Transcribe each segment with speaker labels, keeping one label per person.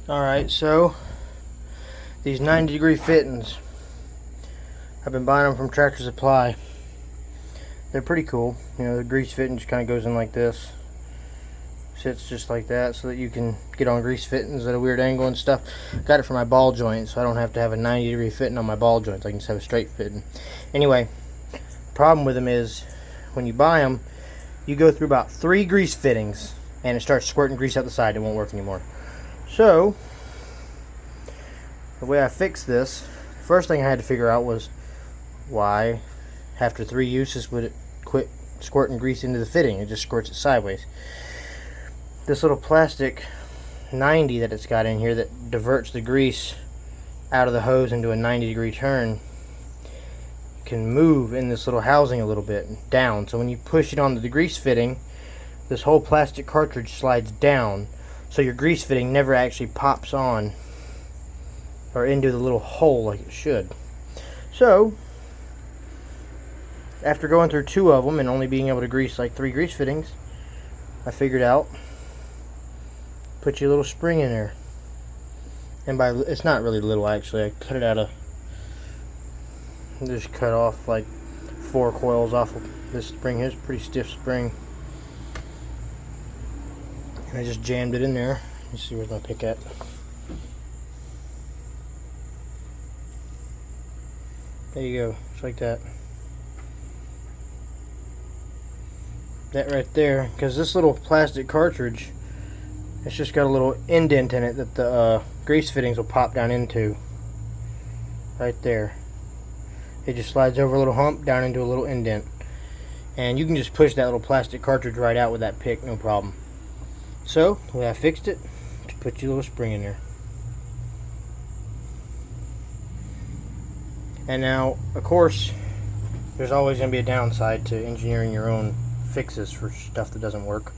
Speaker 1: Alright, so these 90-degree fittings, I've been buying them from Tractor Supply. They're pretty cool. You know, the grease fitting just kind of goes in like this. Sits just like that so that you can get on grease fittings at a weird angle and stuff. Got it for my ball joint, so I don't have to have a 90-degree fitting on my ball joints. I can just have a straight fitting. Anyway, the problem with them is when you buy them, you go through about 3 grease fittings and it starts squirting grease out the side. It won't work anymore. So the way I fixed this, first thing I had to figure out was why after 3 uses would it quit squirting grease into the fitting. It just squirts it sideways. This little plastic 90 that it's got in here that diverts the grease out of the hose into a 90-degree turn can move in this little housing a little bit down. So when you push it onto the grease fitting, this whole plastic cartridge slides down, so your grease fitting never actually pops on or into the little hole like it should. So after going through 2 of them and only being able to grease like 3 grease fittings, I figured out, put your little spring in there. And by, it's not really little actually, I cut it out of, just cut off like 4 coils off of this spring. Here's a pretty stiff spring. And I just jammed it in there. Let's see, where's my pick at? There you go, just like that. That right there, because this little plastic cartridge, it's just got a little indent in it that the grease fittings will pop down into. Right there. It just slides over a little hump down into a little indent. And you can just push that little plastic cartridge right out with that pick, no problem. So, the way I fixed it, just put your little spring in there. And now, of course, there's always going to be a downside to engineering your own fixes for stuff that doesn't work.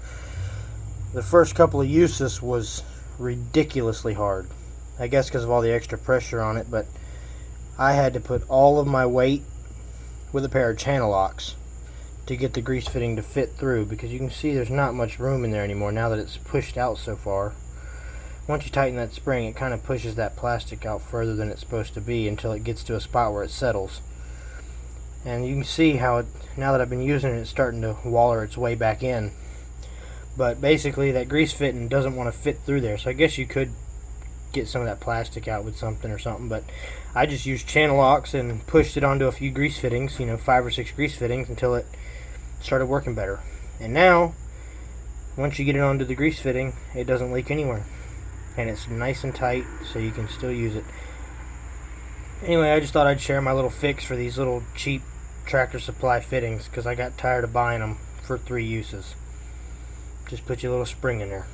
Speaker 1: The first couple of uses was ridiculously hard. I guess because of all the extra pressure on it, but I had to put all of my weight with a pair of channel locks to get the grease fitting to fit through, because you can see there's not much room in there anymore now that it's pushed out so far. Once you tighten that spring, it kind of pushes that plastic out further than it's supposed to be until it gets to a spot where it settles. And you can see how it, now that I've been using it, it's starting to waller its way back in. But basically that grease fitting doesn't want to fit through there, so I guess you could get some of that plastic out with something or something, but I just used channel locks and pushed it onto a few grease fittings, you know, 5 or 6 grease fittings, until it started working better. And now once you get it onto the grease fitting, it doesn't leak anywhere, and it's nice and tight, so you can still use it. Anyway, I just thought I'd share my little fix for these little cheap Tractor Supply fittings, because I got tired of buying them for 3 uses. Just put your little spring in there.